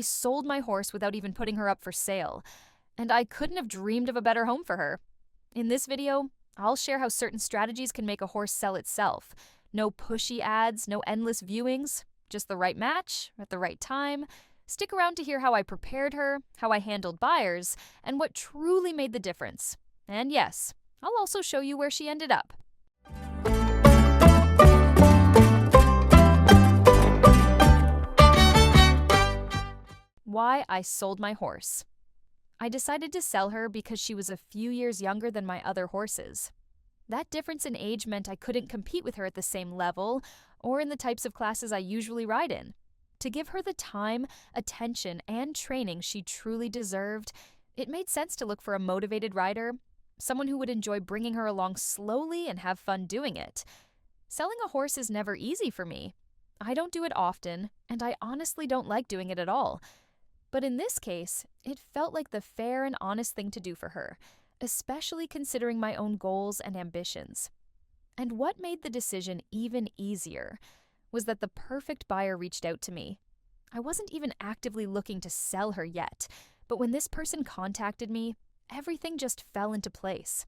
sold my horse without even putting her up for sale, and I couldn't have dreamed of a better home for her. In this video, I'll share how certain strategies can make a horse sell itself. No pushy ads, no endless viewings, just the right match at the right time. Stick around to hear how I prepared her, how I handled buyers, and what truly made the difference. And yes, I'll also show you where she ended up. Why I sold my horse. I decided to sell her because she was a few years younger than my other horses. That difference in age meant I couldn't compete with her at the same level or in the types of classes I usually ride in. To give her the time, attention, and training she truly deserved, it made sense to look for a motivated rider, someone who would enjoy bringing her along slowly and have fun doing it. Selling a horse is never easy for me. I don't do it often, and I honestly don't like doing it at all. But in this case, it felt like the fair and honest thing to do for her, especially considering my own goals and ambitions. And what made the decision even easier was that the perfect buyer reached out to me. I wasn't even actively looking to sell her yet, but when this person contacted me, everything just fell into place.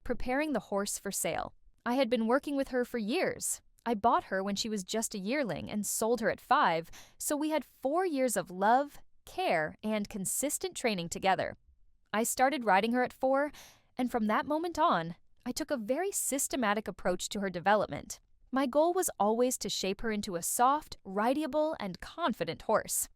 Preparing the horse for sale. I had been working with her for years. I bought her when she was just a yearling and sold her at 5, so we had 4 years of love, care, and consistent training together. I started riding her at 4, and from that moment on, I took a very systematic approach to her development. My goal was always to shape her into a soft, rideable, and confident horse.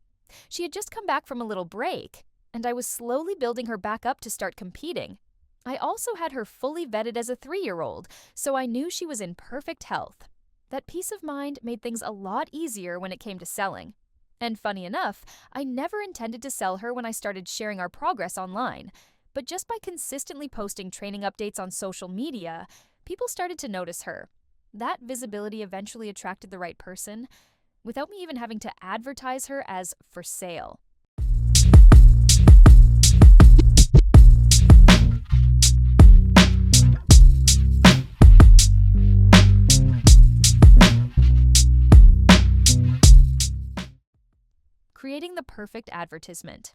She had just come back from a little break, and I was slowly building her back up to start competing. I also had her fully vetted as a 3-year-old, so I knew she was in perfect health. That peace of mind made things a lot easier when it came to selling. And funny enough, I never intended to sell her when I started sharing our progress online. But just by consistently posting training updates on social media, people started to notice her. That visibility eventually attracted the right person, without me even having to advertise her as for sale. Creating the perfect advertisement.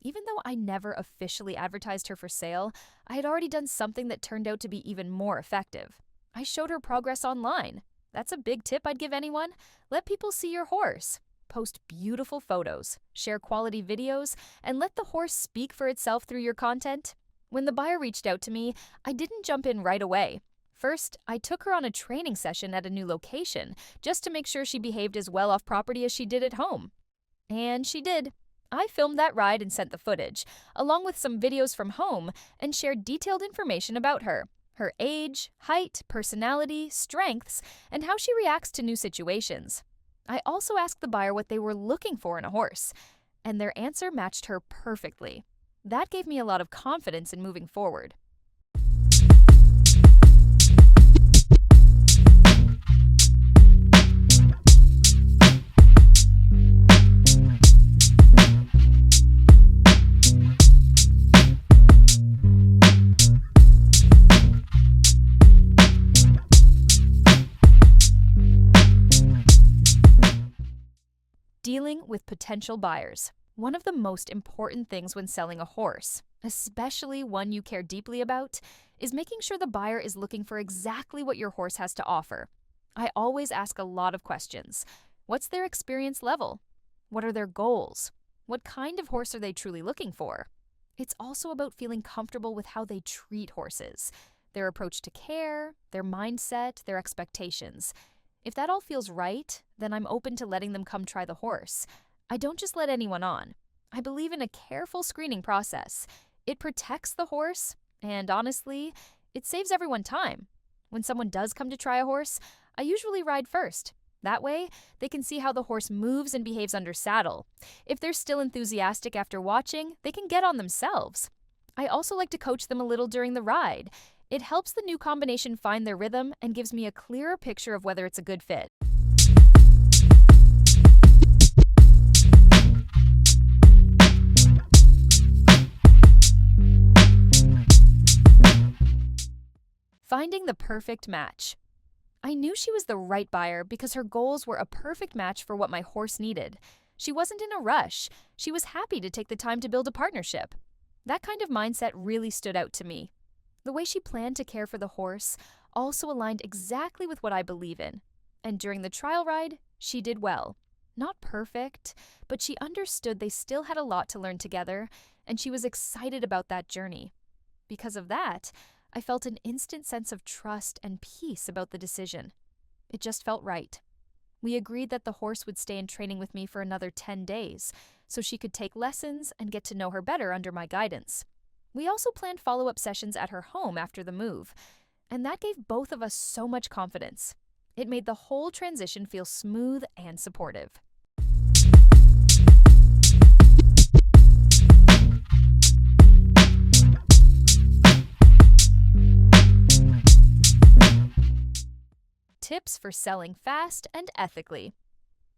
Even though I never officially advertised her for sale, I had already done something that turned out to be even more effective. I showed her progress online. That's a big tip I'd give anyone. Let people see your horse. Post beautiful photos, share quality videos, and let the horse speak for itself through your content. When the buyer reached out to me, I didn't jump in right away. First, I took her on a training session at a new location, just to make sure she behaved as well off property as she did at home. And she did. I filmed that ride and sent the footage, along with some videos from home, and shared detailed information about her age, height, personality, strengths, and how she reacts to new situations. I also asked the buyer what they were looking for in a horse, and their answer matched her perfectly. That gave me a lot of confidence in moving forward. Dealing with potential buyers. One of the most important things when selling a horse, especially one you care deeply about, is making sure the buyer is looking for exactly what your horse has to offer. I always ask a lot of questions. What's their experience level? What are their goals? What kind of horse are they truly looking for? It's also about feeling comfortable with how they treat horses, their approach to care, their mindset, their expectations. If that all feels right, then I'm open to letting them come try the horse. I don't just let anyone on. I believe in a careful screening process. It protects the horse, and honestly, it saves everyone time. When someone does come to try a horse, I usually ride first. That way, they can see how the horse moves and behaves under saddle. If they're still enthusiastic after watching, they can get on themselves. I also like to coach them a little during the ride. It helps the new combination find their rhythm and gives me a clearer picture of whether it's a good fit. Finding the perfect match. I knew she was the right buyer because her goals were a perfect match for what my horse needed. She wasn't in a rush. She was happy to take the time to build a partnership. That kind of mindset really stood out to me. The way she planned to care for the horse also aligned exactly with what I believe in. And during the trial ride, she did well. Not perfect, but she understood they still had a lot to learn together, and she was excited about that journey. Because of that, I felt an instant sense of trust and peace about the decision. It just felt right. We agreed that the horse would stay in training with me for another 10 days, so she could take lessons and get to know her better under my guidance. We also planned follow-up sessions at her home after the move, and that gave both of us so much confidence. It made the whole transition feel smooth and supportive. Tips for selling fast and ethically.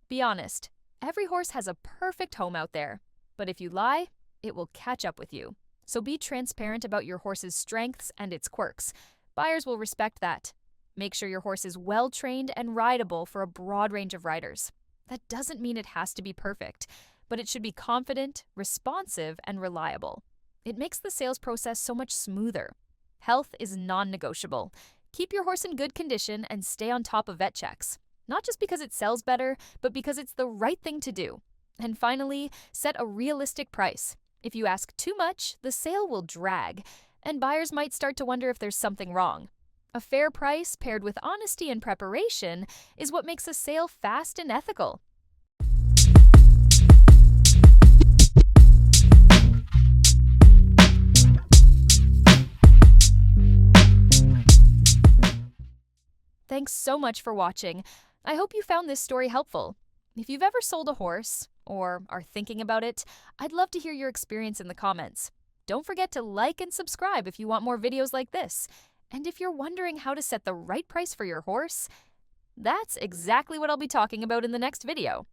Be honest, every horse has a perfect home out there, but if you lie, it will catch up with you. So be transparent about your horse's strengths and its quirks. Buyers will respect that. Make sure your horse is well-trained and rideable for a broad range of riders. That doesn't mean it has to be perfect, but it should be confident, responsive, and reliable. It makes the sales process so much smoother. Health is non-negotiable. Keep your horse in good condition and stay on top of vet checks. Not just because it sells better, but because it's the right thing to do. And finally, set a realistic price. If you ask too much, the sale will drag, and buyers might start to wonder if there's something wrong. A fair price paired with honesty and preparation is what makes a sale fast and ethical. Thanks so much for watching. I hope you found this story helpful. If you've ever sold a horse, or are thinking about it, I'd love to hear your experience in the comments. Don't forget to like and subscribe if you want more videos like this. And if you're wondering how to set the right price for your horse, that's exactly what I'll be talking about in the next video.